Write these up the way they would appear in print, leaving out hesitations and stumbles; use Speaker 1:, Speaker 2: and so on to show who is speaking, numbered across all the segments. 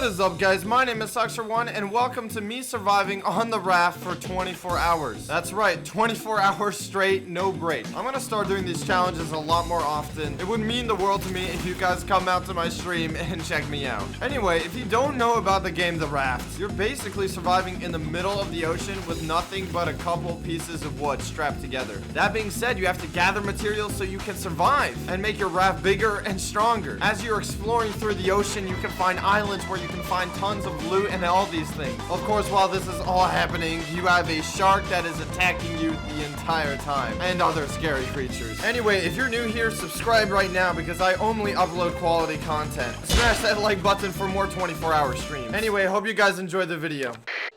Speaker 1: What is up, guys? My name is Suxer1 and welcome to me surviving on the raft for 24 hours. That's right, 24 hours straight, no break. I'm gonna start doing these challenges a lot more often. It would mean the world to me if you guys come out to my stream and check me out. Anyway, if you don't know about the game The Raft, you're basically surviving in the middle of the ocean with nothing but a couple pieces of wood strapped together. That being said, you have to gather materials so you can survive and make your raft bigger and stronger. As you're exploring through the ocean, you can find islands where you can find tons of loot and all these things. Of course, while this is all happening, you have a shark that is attacking you the entire time, and other scary creatures. Anyway, if you're new here, subscribe right now because I only upload quality content. Smash that like button for more 24-hour streams. Anyway, hope you guys enjoyed the video.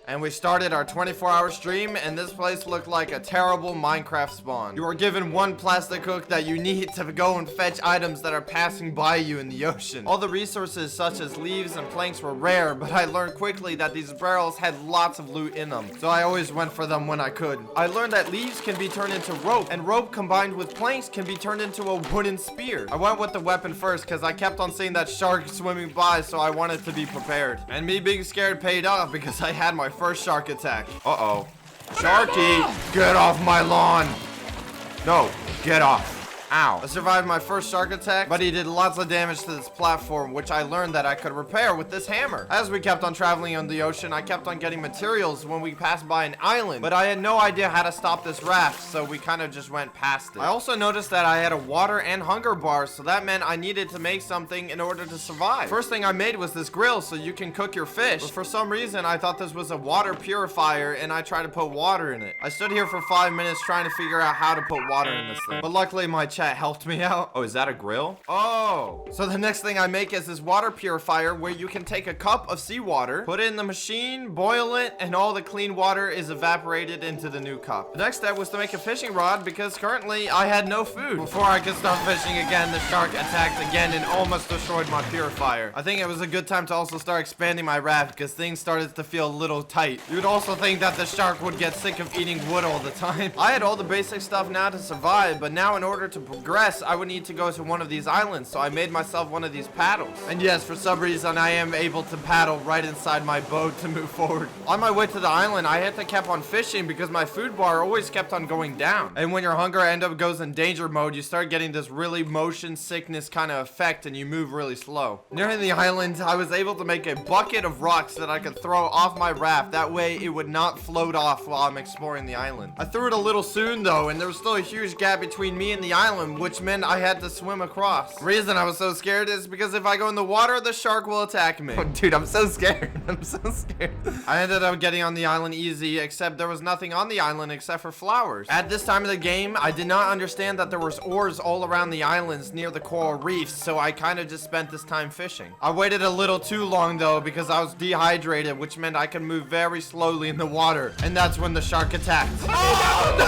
Speaker 1: And we started our 24-hour stream, and this place looked like a terrible Minecraft spawn. You are given one plastic hook that you need to go and fetch items that are passing by you in the ocean. All the resources such as leaves and planks were rare, but I learned quickly that these barrels had lots of loot in them, so I always went for them when I could. I learned that leaves can be turned into rope, and rope combined with planks can be turned into a wooden spear. I went with the weapon first because I kept on seeing that shark swimming by, so I wanted to be prepared. And me being scared paid off because I had my first shark attack. Uh-oh. Sharky, get off my lawn. No, get off. Ow. I survived my first shark attack, but he did lots of damage to this platform, which I learned that I could repair with this hammer. As we kept on traveling on the ocean, I kept on getting materials when we passed by an island, but I had no idea how to stop this raft, so we kind of just went past it. I also noticed that I had a water and hunger bar, so that meant I needed to make something in order to survive. First thing I made was this grill so you can cook your fish, but for some reason I thought this was a water purifier and I tried to put water in it. I stood here for 5 minutes trying to figure out how to put water in this thing, but luckily my chat helped me out. Oh, is that a grill? Oh, so the next thing I make is this water purifier where you can take a cup of seawater, put it in the machine, boil it, and all the clean water is evaporated into the new cup. The next step was to make a fishing rod because currently I had no food. Before I could start fishing again, the shark attacked again and almost destroyed my purifier. I think it was a good time to also start expanding my raft because things started to feel a little tight. You'd also think that the shark would get sick of eating wood all the time. I had all the basic stuff now to survive, but now in order to progress, I would need to go to one of these islands, so I made myself one of these paddles. And yes, for some reason, I am able to paddle right inside my boat to move forward. On my way to the island, I had to keep on fishing because my food bar always kept on going down. And when your hunger goes in danger mode, you start getting this really motion sickness kind of effect and you move really slow. Near the island, I was able to make a bucket of rocks that I could throw off my raft. That way, it would not float off while I'm exploring the island. I threw it a little soon, though, and there was still a huge gap between me and the island, which meant I had to swim across. The reason I was so scared is because if I go in the water, the shark will attack me. Oh, dude, I'm so scared. I'm so scared. I ended up getting on the island easy, except there was nothing on the island except for flowers. At this time of the game, I did not understand that there was ores all around the islands near the coral reefs, so I kind of just spent this time fishing. I waited a little too long, though, because I was dehydrated, which meant I could move very slowly in the water, and that's when the shark attacked. Oh, no!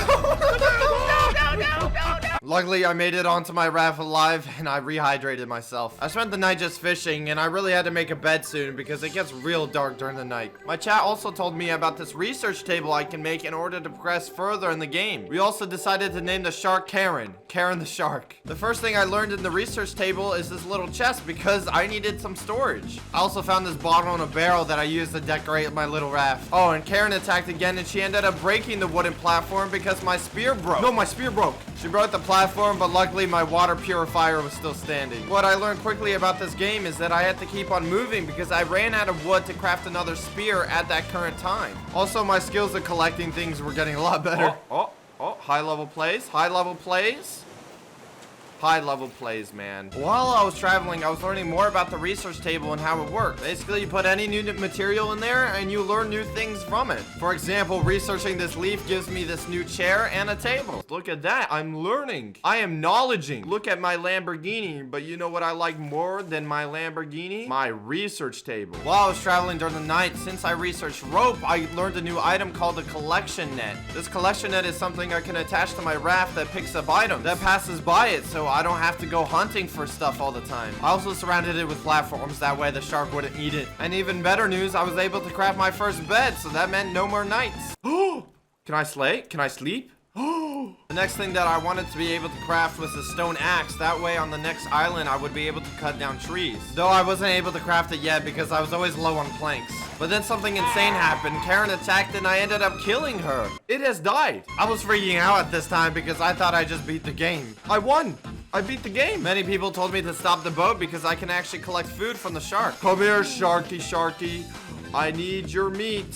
Speaker 1: Luckily, I made it onto my raft alive, and I rehydrated myself. I spent the night just fishing, and I really had to make a bed soon because it gets real dark during the night. My chat also told me about this research table I can make in order to progress further in the game. We also decided to name the shark Karen. Karen the shark. The first thing I learned in the research table is this little chest because I needed some storage. I also found this bottle and a barrel that I used to decorate my little raft. Oh, and Karen attacked again, and she ended up breaking the wooden platform because my spear broke. No, my spear broke. She broke the platform, but luckily my water purifier was still standing. What I learned quickly about this game is that I had to keep on moving because I ran out of wood to craft another spear at that current time. Also, my skills at collecting things were getting a lot better. Oh, high level plays, high level plays. High level plays, man. While I was traveling, I was learning more about the research table and how it worked. Basically, you put any new material in there and you learn new things from it. For example, researching this leaf gives me this new chair and a table. Look at that. I'm learning. I am knowledging. Look at my Lamborghini, but you know what I like more than my Lamborghini? My research table. While I was traveling during the night, since I researched rope, I learned a new item called a collection net. This collection net is something I can attach to my raft that picks up items that passes by it, so I don't have to go hunting for stuff all the time. I also surrounded it with platforms, that way the shark wouldn't eat it. And even better news, I was able to craft my first bed, so that meant no more nights. Can I slay? Can I sleep? The next thing that I wanted to be able to craft was a stone axe. That way on the next island, I would be able to cut down trees. Though I wasn't able to craft it yet because I was always low on planks. But then something insane happened. Karen attacked and I ended up killing her. It has died. I was freaking out at this time because I thought I just beat the game. I won. I beat the game. Many people told me to stop the boat because I can actually collect food from the shark. Come here, Sharky, Sharky. I need your meat.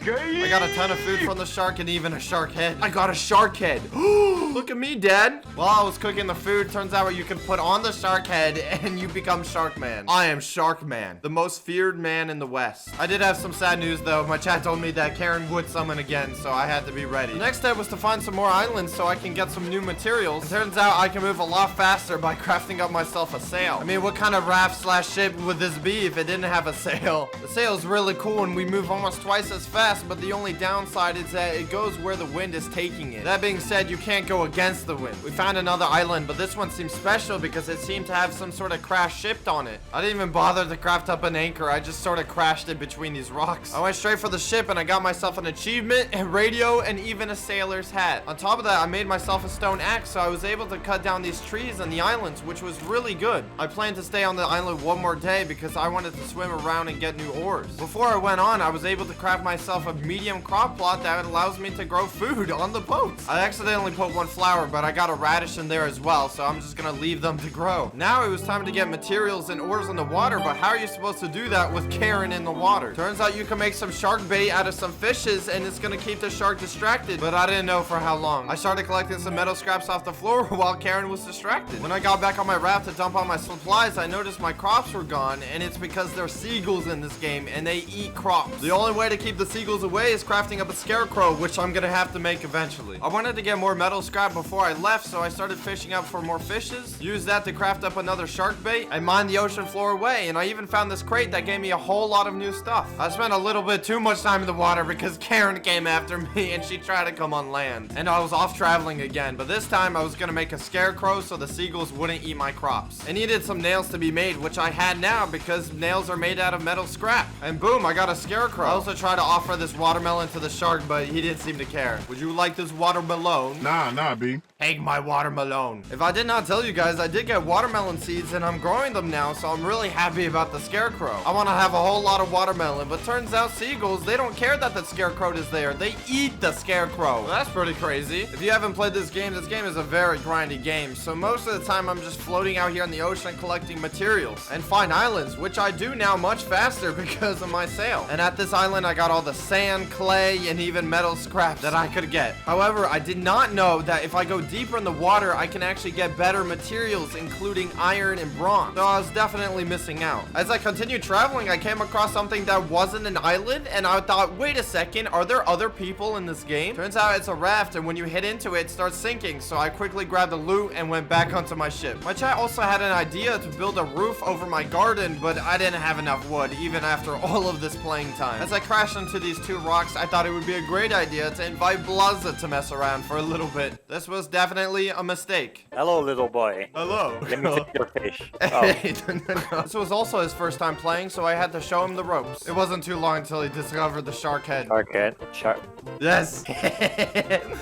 Speaker 1: I got a ton of food from the shark and even a shark head. I got a shark head. Look at me, Dad. While I was cooking the food, turns out you can put on the shark head and you become Shark Man. I am Shark Man, the most feared man in the West. I did have some sad news though. My chat told me that Karen would summon again, so I had to be ready. The next step was to find some more islands so I can get some new materials. It turns out I can move a lot faster by crafting up myself a sail. I mean, what kind of raft slash ship would this be if it didn't have a sail? The sail is really cool and we move almost twice as fast, but the only downside is that it goes where the wind is taking it. That being said, you can't go against the wind. We found another island, but this one seems special because it seemed to have some sort of crash ship on it. I didn't even bother to craft up an anchor. I just sort of crashed it between these rocks. I went straight for the ship and I got myself an achievement, a radio, and even a sailor's hat. On top of that, I made myself a stone axe, so I was able to cut down these trees on the islands, which was really good. I plan to stay on the island one more day because I wanted to swim around and get new ores. Before I went on, I was able to craft myself a medium crop plot that allows me to grow food on the boat. I accidentally put one flower, but I got a radish in there as well, so I'm just gonna leave them to grow. Now it was time to get materials and ores in the water, but how are you supposed to do that with Karen in the water? Turns out you can make some shark bait out of some fishes and it's gonna keep the shark distracted, but I didn't know for how long. I started collecting some metal scraps off the floor while Karen was distracted. When I got back on my raft to dump all my supplies, I noticed my crops were gone, and it's because there's seagulls in this game and they eat crops. The only way to keep the seagulls away is crafting up a Scarecrow, which I'm gonna have to make eventually. I wanted to get more metal scrap before I left, so I started fishing up for more fishes, used that to craft up another shark bait, and mined the ocean floor away, and I even found this crate that gave me a whole lot of new stuff. I spent a little bit too much time in the water because Karen came after me and she tried to come on land, and I was off traveling again, but this time I was gonna make a Scarecrow so the seagulls wouldn't eat my crops. I needed some nails to be made, which I had now because nails are made out of metal scrap, and boom, I got a Scarecrow. I also tried to offer this watermelon to the shark, but he didn't seem to care. Would you like this watermelon?
Speaker 2: Nah, B.
Speaker 1: Take my watermelon. If I did not tell you guys, I did get watermelon seeds and I'm growing them now, so I'm really happy about the Scarecrow. I want to have a whole lot of watermelon, but turns out seagulls, they don't care that the Scarecrow is there. They eat the Scarecrow. Well, that's pretty crazy. If you haven't played this game is a very grindy game, so most of the time I'm just floating out here in the ocean collecting materials and find islands, which I do now much faster because of my sail. And at this island, I got all the sand, clay, and even metal scraps that I could get. However, I did not know that if I go deeper in the water, I can actually get better materials, including iron and bronze. So I was definitely missing out. As I continued traveling, I came across something that wasn't an island, and I thought, wait a second, are there other people in this game? Turns out it's a raft, and when you hit into it, it starts sinking, so I quickly grabbed the loot and went back onto my ship. My chat also had an idea to build a roof over my garden, but I didn't have enough wood, even after all of this playing time. As I crashed into these two rocks, I thought it would be a great idea to invite Blaza to mess around for a little bit. This was definitely a mistake.
Speaker 3: Hello, little boy.
Speaker 1: Hello.
Speaker 3: Let me take your fish. Oh.
Speaker 1: This was also his first time playing, so I had to show him the ropes. It wasn't too long until he discovered the shark head.
Speaker 3: Shark head. Shark.
Speaker 1: Yes.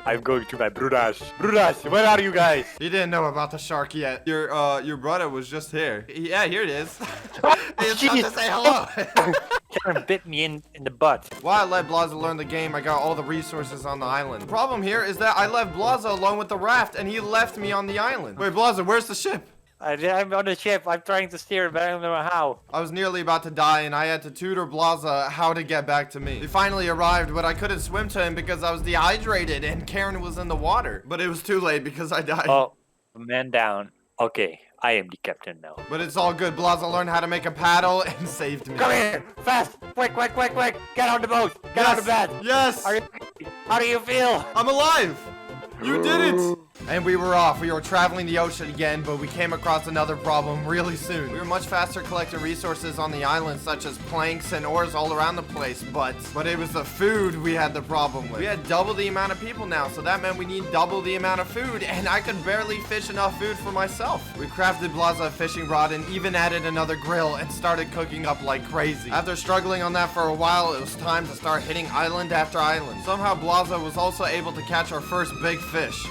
Speaker 3: I'm going to my brudas. Brudas, where are you guys?
Speaker 1: You didn't know about the shark yet. Your brother was just here. Yeah, here it is. He's come to say hello.
Speaker 3: Karen bit me in the butt.
Speaker 1: While I let Blaza learn the game, I got all the resources on the island. The problem here is that I left Blaza alone with the raft, and he left me on the island. Wait, Blaza, where's the ship?
Speaker 3: I'm on the ship. I'm trying to steer it, but I don't know how.
Speaker 1: I was nearly about to die, and I had to tutor Blaza how to get back to me. He finally arrived, but I couldn't swim to him because I was dehydrated, and Karen was in the water. But it was too late because I died.
Speaker 3: Oh, man down. Okay, I am the captain now.
Speaker 1: But it's all good. Blaza learned how to make a paddle and saved me.
Speaker 3: Come here! Fast! Quick! Get on the boat! Get on the bed!
Speaker 1: Yes!
Speaker 3: How do you feel?
Speaker 1: I'm alive! You did it! And we were off. We were traveling the ocean again, but we came across another problem really soon. We were much faster collecting resources on the island, such as planks and ores all around the place, but it was the food we had the problem with. We had double the amount of people now, so that meant we need double the amount of food, and I could barely fish enough food for myself. We crafted Blaza a fishing rod and even added another grill and started cooking up like crazy. After struggling on that for a while, it was time to start hitting island after island. Somehow Blaza was also able to catch our first big fish.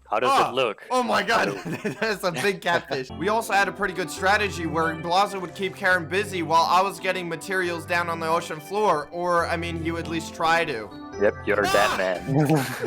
Speaker 3: How does it look?
Speaker 1: Oh my god, that's a big catfish. We also had a pretty good strategy where Blaza would keep Karen busy while I was getting materials down on the ocean floor, or I mean, he would at least try to.
Speaker 3: Yep, you're that man.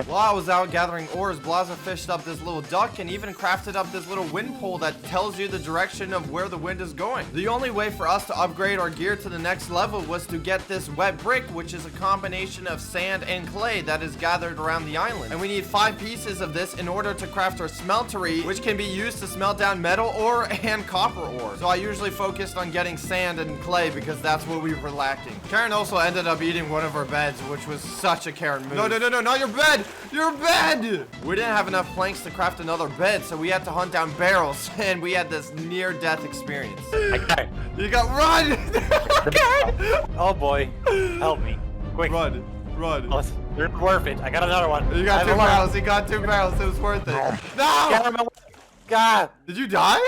Speaker 1: While I was out gathering ores, Blaza fished up this little duck and even crafted up this little wind pole that tells you the direction of where the wind is going. The only way for us to upgrade our gear to the next level was to get this wet brick, which is a combination of sand and clay that is gathered around the island. And we need 5 pieces of this in order to craft our smeltery, which can be used to smelt down metal ore and copper ore. So I usually focused on getting sand and clay because that's what we were lacking. Karen also ended up eating one of our beds, which was such a Karen move. No, not your bed! Your bed! We didn't have enough planks to craft another bed, so we had to hunt down barrels, and we had this near-death experience.
Speaker 3: Okay.
Speaker 1: You got run!
Speaker 3: Oh boy, help me. Quick.
Speaker 1: Run.
Speaker 3: Oh, it's worth it. I got another one.
Speaker 1: You got 2 barrels. You got 2 barrels. It was worth it. No!
Speaker 3: God.
Speaker 1: Did you die?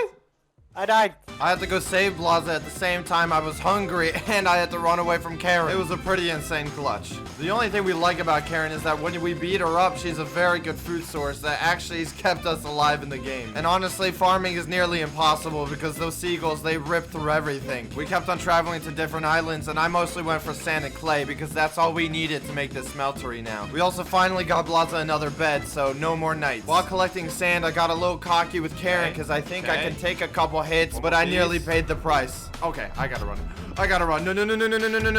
Speaker 3: I died.
Speaker 1: I had to go save Blaza at the same time I was hungry, and I had to run away from Karen. It was a pretty insane clutch. The only thing we like about Karen is that when we beat her up, she's a very good food source that actually has kept us alive in the game. And honestly, farming is nearly impossible because those seagulls, they rip through everything. We kept on traveling to different islands, and I mostly went for sand and clay because that's all we needed to make this smeltery now. We also finally got Blaza another bed, so no more nights. While collecting sand, I got a little cocky with Karen because I think I can take a couple hits, but I nearly paid the price. Okay, I gotta run.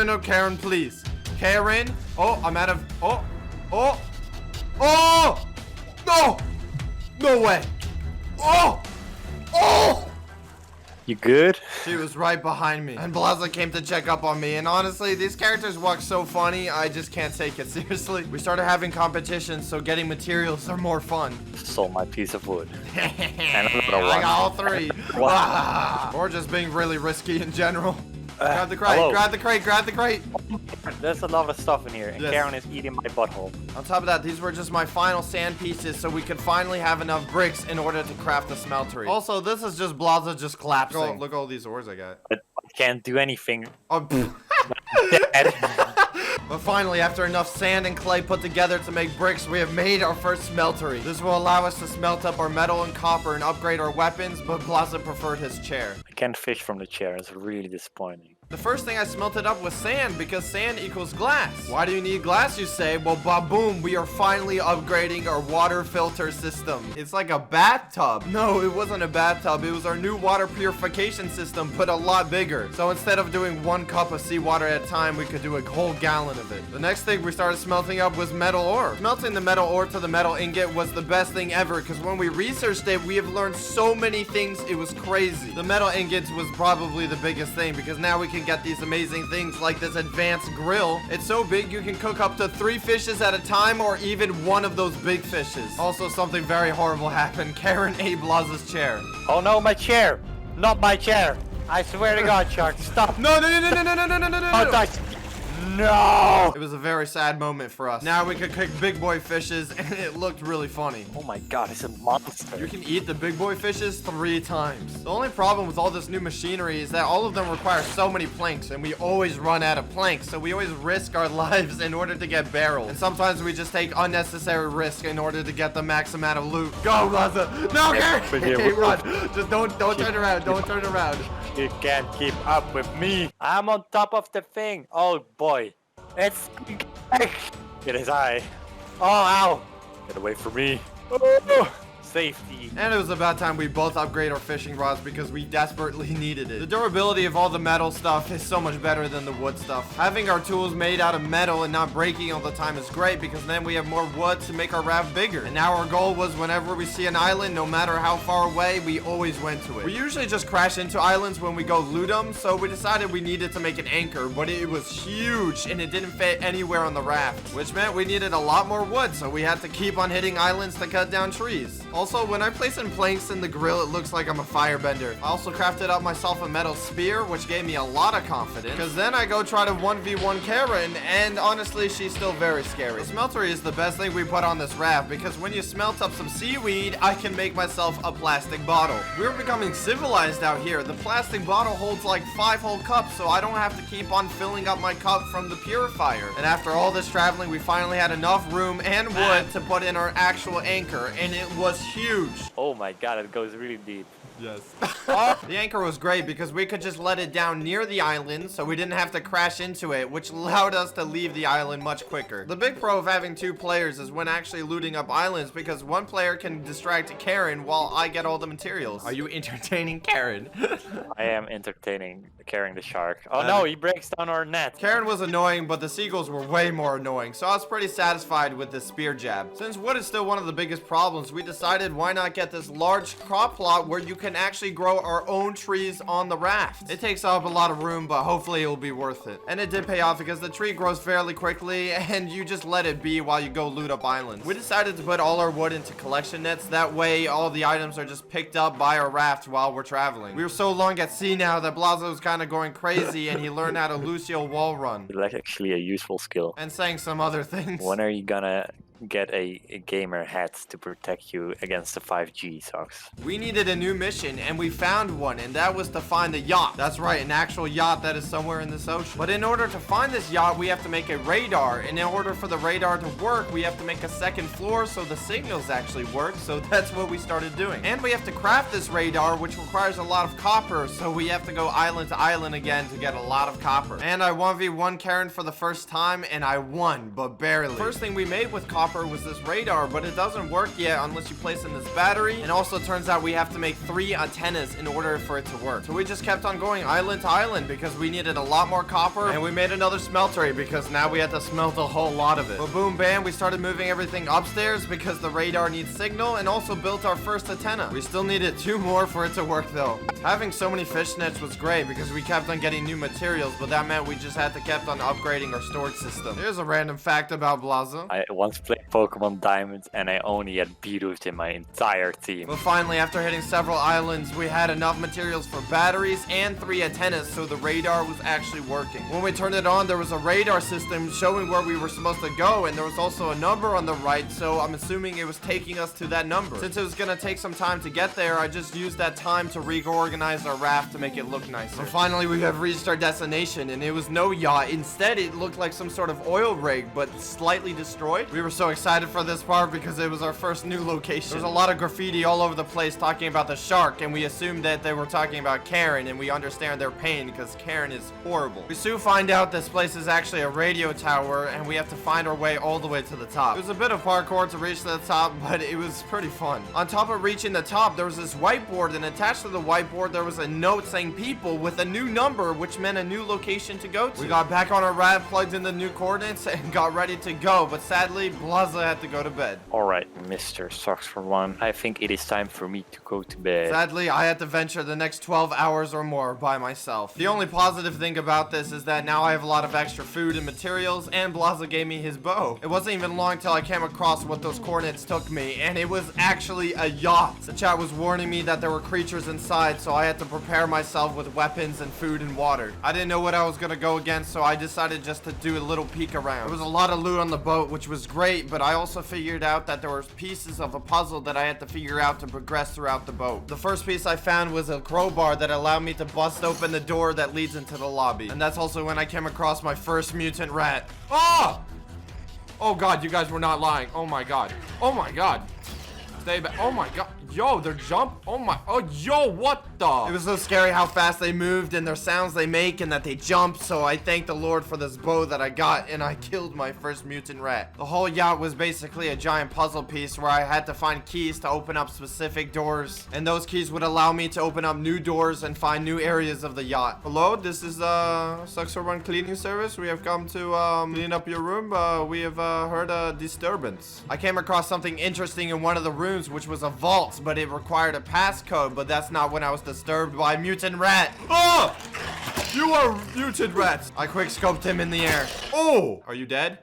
Speaker 1: No, Karen, please. Karen. Oh, I'm out of. Oh! No way. Oh!
Speaker 3: You good?
Speaker 1: She was right behind me, and Blaza came to check up on me, and honestly, these characters walk so funny, I just can't take it seriously. We started having competitions, so getting materials are more fun.
Speaker 3: Sold my piece of wood.
Speaker 1: And I got all 3. Or just being really risky in general. Grab the crate, grab the crate.
Speaker 3: There's a lot of stuff in here, and
Speaker 1: Yes.
Speaker 3: Karen is eating my butthole.
Speaker 1: On top of that, these were just my final sand pieces so we could finally have enough bricks in order to craft the smeltery. Also, this is just Blaza just collapsing. Look at all these ores I got.
Speaker 3: But I can't do anything.
Speaker 1: Oh,
Speaker 3: Dead.
Speaker 1: But finally, after enough sand and clay put together to make bricks, we have made our first smeltery. This will allow us to smelt up our metal and copper and upgrade our weapons, but Blaza preferred his chair.
Speaker 3: I can't fish from the chair. It's really disappointing.
Speaker 1: The first thing I smelted up was sand because sand equals glass. Why do you need glass, you say? Well, ba-boom, we are finally upgrading our water filter system. It's like a bathtub. No, it wasn't a bathtub. It was our new water purification system, but a lot bigger. So instead of doing 1 cup of seawater at a time, we could do a whole gallon of it. The next thing we started smelting up was metal ore. Smelting the metal ore to the metal ingot was the best thing ever because when we researched it, we have learned so many things. It was crazy. The metal ingots was probably the biggest thing because now we can get these amazing things like this advanced grill. It's so big you can cook up to 3 fishes at a time or even 1 of those big fishes. Also, something very horrible happened. Karen ate Blaza's chair.
Speaker 3: Oh no, my chair! Not my chair! I swear to God, Shark, stop!
Speaker 1: No.
Speaker 3: Oh, touch. No!
Speaker 1: It was a very sad moment for us. Now we could cook big boy fishes and it looked really funny.
Speaker 3: Oh my God, it's a monster.
Speaker 1: You can eat the big boy fishes 3 times. The only problem with all this new machinery is that all of them require so many planks and we always run out of planks. So we always risk our lives in order to get barrels. And sometimes we just take unnecessary risk in order to get the max amount of loot. Go, Blaza! No, Karen! Run! Just don't turn around. Don't turn around.
Speaker 3: You can't keep up with me. I'm on top of the thing. Oh boy. It's... It is I. Oh, ow. Get away from me. Oh, safety.
Speaker 1: And it was about time we both upgrade our fishing rods because we desperately needed it. The durability of all the metal stuff is so much better than the wood stuff. Having our tools made out of metal and not breaking all the time is great because then we have more wood to make our raft bigger. And now our goal was whenever we see an island, no matter how far away, we always went to it. We usually just crash into islands when we go loot them, so we decided we needed to make an anchor, but it was huge and it didn't fit anywhere on the raft, which meant we needed a lot more wood, so we had to keep on hitting islands to cut down trees. Also, when I place in planks in the grill, it looks like I'm a firebender. I also crafted up myself a metal spear, which gave me a lot of confidence, because then I go try to 1v1 Karen, and honestly, she's still very scary. The smeltery is the best thing we put on this raft, because when you smelt up some seaweed, I can make myself a plastic bottle. We're becoming civilized out here. The plastic bottle holds like 5 whole cups, so I don't have to keep on filling up my cup from the Purifier. And after all this traveling, we finally had enough room and wood to put in our actual anchor, and it was huge.
Speaker 3: Oh my god, it goes really deep.
Speaker 1: Yes. The anchor was great because we could just let it down near the island so we didn't have to crash into it, which allowed us to leave the island much quicker. The big pro of having 2 players is when actually looting up islands because one player can distract Karen while I get all the materials. Are you entertaining Karen?
Speaker 3: I am entertaining carrying the shark. Oh no, he breaks down our net.
Speaker 1: Karen was annoying, but the seagulls were way more annoying, so I was pretty satisfied with this spear jab. Since wood is still one of the biggest problems, we decided why not get this large crop plot where you can actually grow our own trees on the raft. It takes up a lot of room, but hopefully it will be worth it. And it did pay off because the tree grows fairly quickly and you just let it be while you go loot up islands. We decided to put all our wood into collection nets. That way all the items are just picked up by our raft while we're traveling. We were so long at sea now that Blazo's kind of going crazy and he learned how to Lucio wall run.
Speaker 3: It's actually a useful skill.
Speaker 1: And saying some other things.
Speaker 3: When are you gonna get a gamer hat to protect you against the 5G socks?
Speaker 1: We needed a new mission and we found one, and that was to find a yacht. That's right, an actual yacht that is somewhere in this ocean. But in order to find this yacht, we have to make a radar, and in order for the radar to work, we have to make a second floor so the signals actually work. So that's what we started doing. And we have to craft this radar, which requires a lot of copper, so we have to go island to island again to get a lot of copper. And I 1v1 Karen for the first time, and I won, but barely. First thing we made with copper was this radar, but it doesn't work yet unless you place in this battery. And also turns out we have to make 3 antennas in order for it to work. So we just kept on going island to island because we needed a lot more copper, and we made another smeltery because now we had to smelt a whole lot of it. But boom bam, we started moving everything upstairs because the radar needs signal, and also built our first antenna. We still needed 2 more for it to work though. Having so many fish nets was great because we kept on getting new materials, but that meant we just had to kept on upgrading our storage system. Here's a random fact about Blazo.
Speaker 3: I once played Pokemon Diamond and I only had Beedooth in my entire team.
Speaker 1: But finally, after hitting several islands, we had enough materials for batteries and 3 antennas, so the radar was actually working. When we turned it on, there was a radar system showing where we were supposed to go, and there was also a number on the right, so I'm assuming it was taking us to that number. Since it was gonna take some time to get there, I just used that time to reorganize our raft to make it look nicer. And finally, we have reached our destination, and it was no yacht. Instead, it looked like some sort of oil rig, but slightly destroyed. We were so excited for this part because it was our first new location. There's a lot of graffiti all over the place talking about the shark, and we assumed that they were talking about Karen, and we understand their pain because Karen is horrible. We soon find out this place is actually a radio tower, and we have to find our way all the way to the top. It was a bit of parkour to reach the top, but it was pretty fun. On top of reaching the top, there was this whiteboard, and attached to the whiteboard there was a note saying people with a new number, which meant a new location to go to. We got back on our raft, plugged in the new coordinates, and got ready to go, but sadly Blaza had to go to bed.
Speaker 3: Alright, Mr. Socks for One, I think it is time for me to go to bed.
Speaker 1: Sadly, I had to venture the next 12 hours or more by myself. The only positive thing about this is that now I have a lot of extra food and materials, and Blaza gave me his bow. It wasn't even long till I came across what those coordinates took me, and it was actually a yacht. The chat was warning me that there were creatures inside, so I had to prepare myself with weapons and food and water. I didn't know what I was gonna go against, so I decided just to do a little peek around. There was a lot of loot on the boat, which was great, but I also figured out that there were pieces of a puzzle that I had to figure out to progress throughout the boat. The first piece I found was a crowbar that allowed me to bust open the door that leads into the lobby. And that's also when I came across my first mutant rat. Oh! Oh god, you guys were not lying. Oh my god. Oh my god. Stay back. Oh my god. Yo, they're jump. Oh my. Oh, yo, what the off. It was so scary how fast they moved and their sounds they make and that they jump. So I thank the Lord for this bow that I got, and I killed my first mutant rat. The whole yacht was basically a giant puzzle piece where I had to find keys to open up specific doors, and those keys would allow me to open up new doors and find new areas of the yacht. Hello, this is Scarecrow One cleaning service. We have come to clean up your room. We have heard a disturbance. I came across something interesting in one of the rooms, which was a vault, but it required a passcode. But that's not when I was disturbed by a mutant rat. Oh! You are mutant rats. I quick scoped him in the air. Oh! Are you dead?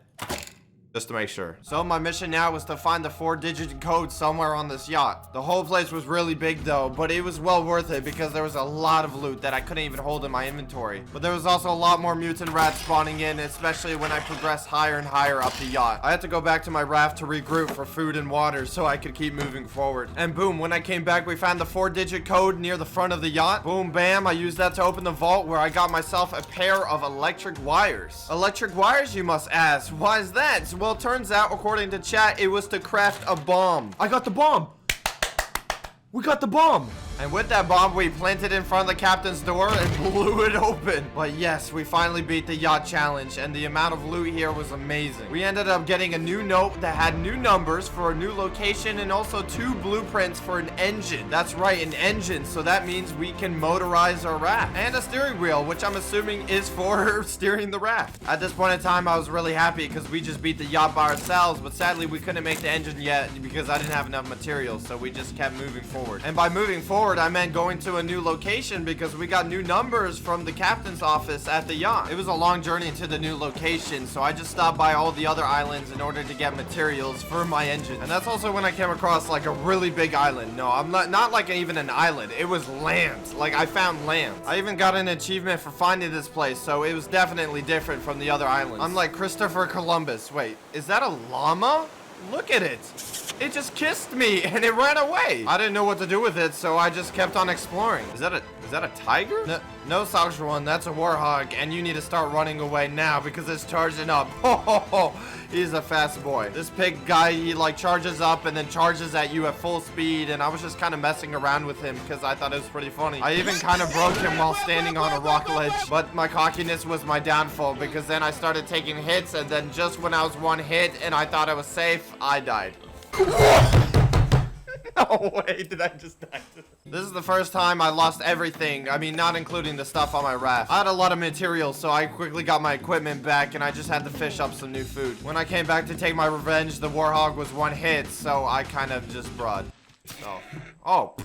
Speaker 1: Just to make sure. So my mission now was to find the 4-digit code somewhere on this yacht. The whole place was really big though, but it was well worth it because there was a lot of loot that I couldn't even hold in my inventory. But there was also a lot more mutant rats spawning in, especially when I progressed higher and higher up the yacht. I had to go back to my raft to regroup for food and water so I could keep moving forward. And boom, when I came back, we found the 4-digit code near the front of the yacht. Boom, bam, I used that to open the vault where I got myself a pair of electric wires. Electric wires, you must ask. Why is that? Well, it turns out, according to chat, it was to craft a bomb. I got the bomb. We got the bomb. And with that bomb, we planted in front of the captain's door and blew it open. But yes, we finally beat the yacht challenge, and the amount of loot here was amazing. We ended up getting a new note that had new numbers for a new location and also 2 blueprints for an engine. That's right, an engine. So that means we can motorize our raft. And a steering wheel, which I'm assuming is for steering the raft. At this point in time, I was really happy because we just beat the yacht by ourselves, but sadly we couldn't make the engine yet because I didn't have enough materials, so we just kept moving forward. And by moving forward, I meant going to a new location because we got new numbers from the captain's office at the yacht. It was a long journey to the new location, so I just stopped by all the other islands in order to get materials for my engine. And that's also when I came across like a really big island. No, I'm not like even an island. It was land. Like I found land. I even got an achievement for finding this place, so it was definitely different from the other islands. I'm like Christopher Columbus. Wait, is that a llama? Look at it. It just kissed me and it ran away. I didn't know what to do with it, so I just kept on exploring. Is that a tiger? No, Scarecrow One, that's a warhog, and you need to start running away now because it's charging up. Ho ho ho. He's a fast boy. This pig guy, he like charges up and then charges at you at full speed, and I was just kind of messing around with him because I thought it was pretty funny. I even kind of broke him while standing on a rock ledge, but my cockiness was my downfall because then I started taking hits, and then just when I was one hit and I thought I was safe, I died. No way, did I just die? This is the first time I lost everything. I mean, not including the stuff on my raft. I had a lot of materials, so I quickly got my equipment back, and I just had to fish up some new food. When I came back to take my revenge, the warhog was one hit, so I kind of just brought. Oh,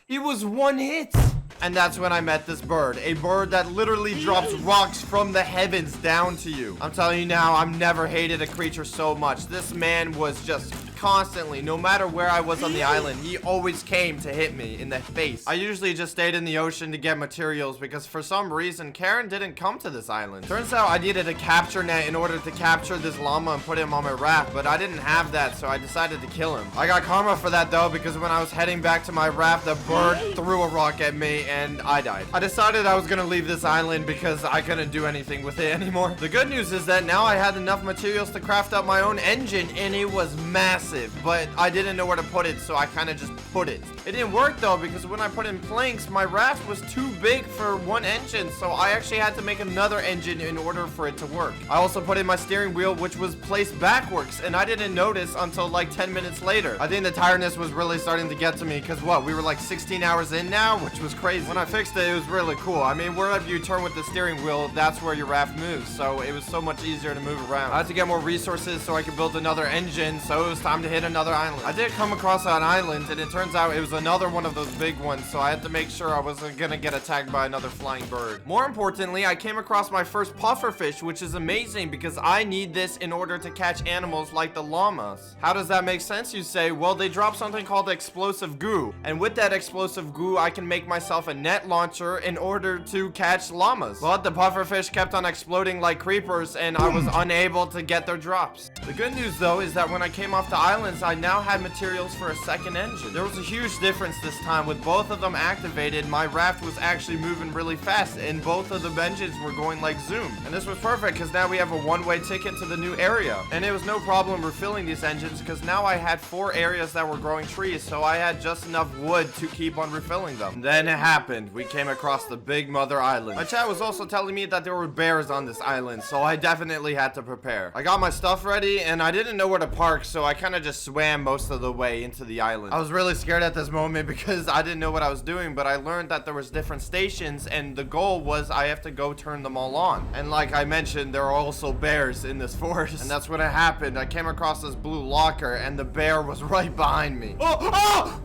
Speaker 1: he was one hit. And that's when I met this bird. A bird that literally drops rocks from the heavens down to you. I'm telling you now, I've never hated a creature so much. This man was just constantly, no matter where I was on the island, he always came to hit me in the face. I usually just stayed in the ocean to get materials because for some reason, Karen didn't come to this island. Turns out I needed a capture net in order to capture this llama and put him on my raft, but I didn't have that, so I decided to kill him. I got karma for that though, because when I was heading back to my raft, the bird threw a rock at me and I died. I decided I was gonna leave this island because I couldn't do anything with it anymore. The good news is that now I had enough materials to craft up my own engine, and it was massive, but I didn't know where to put it, so I kind of just put it. It didn't work though, because when I put in planks, my raft was too big for one engine, so I actually had to make another engine in order for it to work. I also put in my steering wheel, which was placed backwards, and I didn't notice until like 10 minutes later. I think the tiredness was really starting to get to me, because what, we were like 16 hours in now, which was crazy. When I fixed it, it was really cool. I mean, wherever you turn with the steering wheel, that's where your raft moves, so it was so much easier to move around. I had to get more resources so I could build another engine, so it was time to hit another island. I did come across an island, and it turns out it was another one of those big ones, so I had to make sure I wasn't gonna get attacked by another flying bird. More importantly, I came across my first pufferfish, which is amazing because I need this in order to catch animals like the llamas. How does that make sense, you say? Well, they drop something called explosive goo, and with that explosive goo, I can make myself a net launcher in order to catch llamas. But the pufferfish kept on exploding like creepers, and I was unable to get their drops. The good news though is that when I came off the islands, I now had materials for a second engine. There was a huge difference this time. With both of them activated, my raft was actually moving really fast, and both of the engines were going like zoom. And this was perfect because now we have a one-way ticket to the new area. And it was no problem refilling these engines because now I had 4 areas that were growing trees, so I had just enough wood to keep on refilling them. And then it happened. We came across the Big Mother Island. My chat was also telling me that there were bears on this island, so I definitely had to prepare. I got my stuff ready, and I didn't know where to park, so I kind of just swam most of the way into the island. I was really scared at this moment because I didn't know what I was doing, but I learned that there was different stations, and the goal was I have to go turn them all on. And like I mentioned, there are also bears in this forest, and that's what happened. I came across this blue locker, and the bear was right behind me. Oh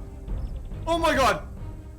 Speaker 1: my god!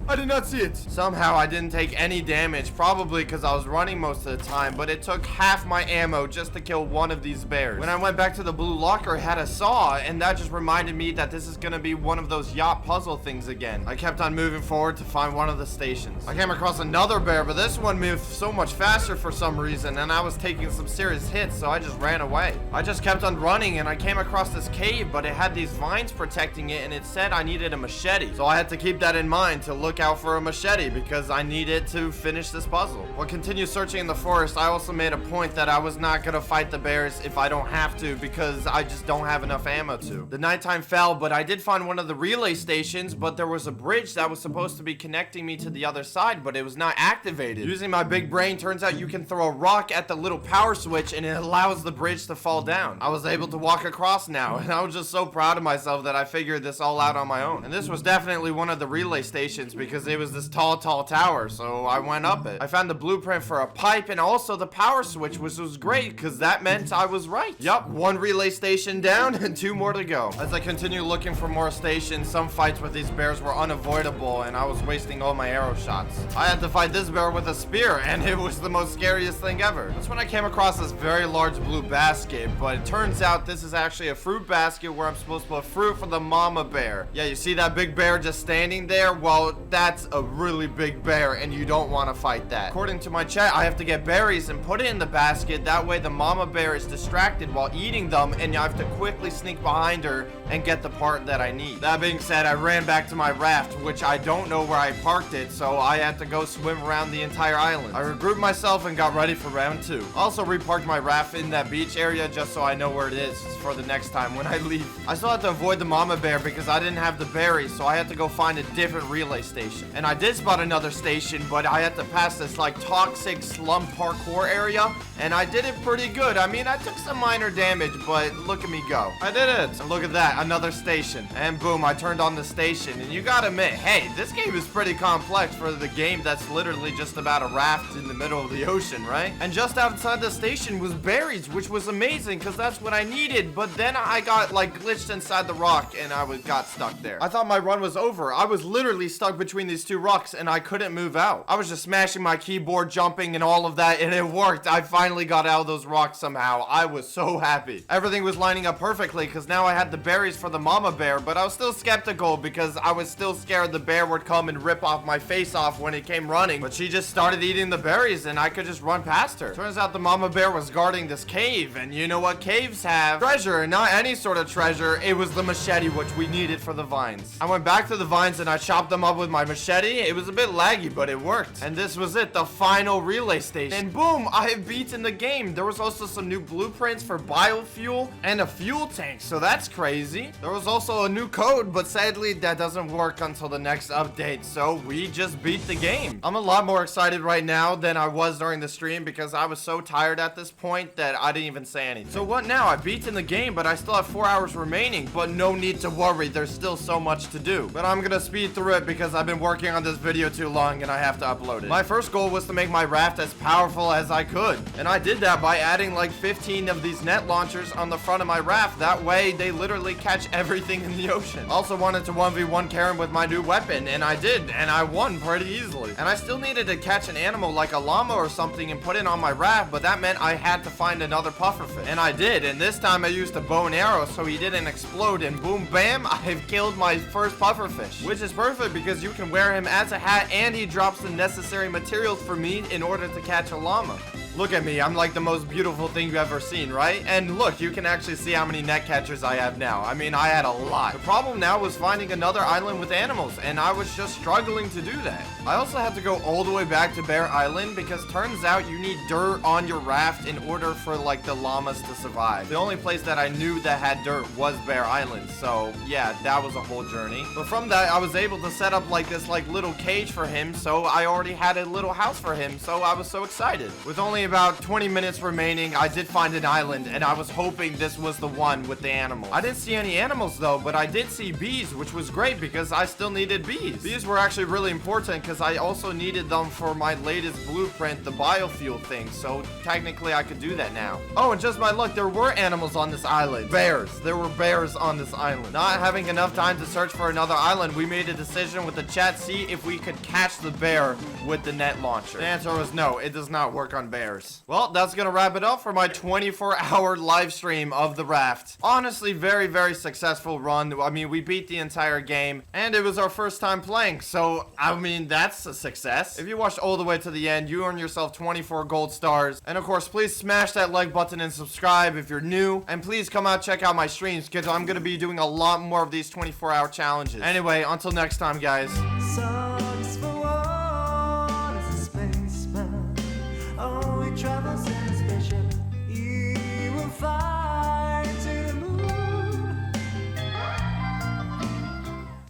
Speaker 1: I did not see it. Somehow I didn't take any damage, probably because I was running most of the time, but it took half my ammo just to kill one of these bears. When I went back to the blue locker, it had a saw, and that just reminded me that this is gonna be one of those yacht puzzle things again. I kept on moving forward to find one of the stations. I came across another bear, but this one moved so much faster for some reason, and I was taking some serious hits, so I just ran away. I just kept on running, and I came across this cave, but it had these vines protecting it, and it said I needed a machete. So I had to keep that in mind to look out for a machete because I needed to finish this puzzle. While continue searching in the forest, I also made a point that I was not gonna fight the bears if I don't have to because I just don't have enough ammo to. The nighttime fell, but I did find one of the relay stations, but there was a bridge that was supposed to be connecting me to the other side, but it was not activated. Using my big brain, turns out you can throw a rock at the little power switch and it allows the bridge to fall down. I was able to walk across now, and I was just so proud of myself that I figured this all out on my own. And this was definitely one of the relay stations because it was this tall tower, so I went up it. I found the blueprint for a pipe and also the power switch, which was great because that meant I was right. Yup, 1 relay station down and 2 more to go. As I continue looking for more stations, some fights with these bears were unavoidable and I was wasting all my arrow shots. I had to fight this bear with a spear and it was the most scariest thing ever. That's when I came across this very large blue basket, but it turns out this is actually a fruit basket where I'm supposed to put fruit for the mama bear. Yeah, you see that big bear just standing there? Well, that's a really big bear and you don't want to fight that. According to my chat, I have to get berries and put it in the basket. That way the mama bear is distracted while eating them and I have to quickly sneak behind her and get the part that I need. That being said, I ran back to my raft, which I don't know where I parked it, so I had to go swim around the entire island. I regrouped myself and got ready for round 2. Also reparked my raft in that beach area just so I know where it is for the next time when I leave. I still had to avoid the mama bear because I didn't have the berries, so I had to go find a different relay station. And I did spot another station, but I had to pass this like toxic slum parkour area, and I did it pretty good. I mean, I took some minor damage, but look at me go. I did it. And look at that, another station. And boom, I turned on the station. And you gotta admit, hey, this game is pretty complex for the game that's literally just about a raft in the middle of the ocean, right? And just outside the station was berries, which was amazing because that's what I needed. But then I got like glitched inside the rock and I got stuck there. I thought my run was over. I was literally stuck between these 2 rocks and I couldn't move out. I was just smashing my keyboard, jumping and all of that, and it worked. I finally got out of those rocks somehow. I was so happy. Everything was lining up perfectly because now I had the berries for the mama bear, but I was still skeptical because I was still scared the bear would come and rip off my face off when it came running, but she just started eating the berries and I could just run past her. Turns out the mama bear was guarding this cave, and you know what caves have? Treasure, not any sort of treasure. It was the machete which we needed for the vines. I went back to the vines and I chopped them up with my machete. It was a bit laggy, but it worked. And this was it, the final relay station. And boom, I have beaten the game. There was also some new blueprints for biofuel and a fuel tank, so that's crazy. There was also a new code, but sadly that doesn't work until the next update, so we just beat the game. I'm a lot more excited right now than I was during the stream because I was so tired at this point that I didn't even say anything. So what now? I've beaten the game, but I still have 4 hours remaining, but no need to worry, there's still so much to do. But I'm gonna speed through it because I've been working on this video too long and I have to upload it. My first goal was to make my raft as powerful as I could, and I did that by adding like 15 of these net launchers on the front of my raft. That way they literally catch everything in the ocean. Also wanted to 1v1 Karen with my new weapon, and I did, and I won pretty easily. And I still needed to catch an animal like a llama or something and put it on my raft, but that meant I had to find another pufferfish. And I did, and this time I used a bow and arrow so he didn't explode, and boom bam, I've killed my first pufferfish, which is perfect because you can wear him as a hat and he drops the necessary materials for me in order to catch a llama. Look at me, I'm like the most beautiful thing you've ever seen, right? And look, you can actually see how many net catchers I have now. I mean, I had a lot. The problem now was finding another island with animals, and I was just struggling to do that. I also had to go all the way back to Bear Island because turns out you need dirt on your raft in order for like the llamas to survive. The only place that I knew that had dirt was Bear Island, so yeah, that was a whole journey. But from that, I was able to set up like this like little cage for him, so I already had a little house for him, so I was so excited. With only about 20 minutes remaining, I did find an island, and I was hoping this was the one with the animals. I didn't see any animals though, but I did see bees, which was great because I still needed bees. Bees were actually really important because I also needed them for my latest blueprint, the biofuel thing, so technically I could do that now. Oh, and just by luck, there were animals on this island. Bears. There were bears on this island. Not having enough time to search for another island, we made a decision with the chat, see if we could catch the bear with the net launcher. The answer was no, it does not work on bears. Well, that's gonna wrap it up for my 24-hour live stream of the raft. Honestly, very, very successful run. I mean, we beat the entire game, and it was our first time playing, so, I mean, that's a success. If you watched all the way to the end, you earned yourself 24 gold stars. And of course, please smash that like button and subscribe if you're new. And please come out, check out my streams, because I'm gonna be doing a lot more of these 24-hour challenges. Anyway, until next time, guys.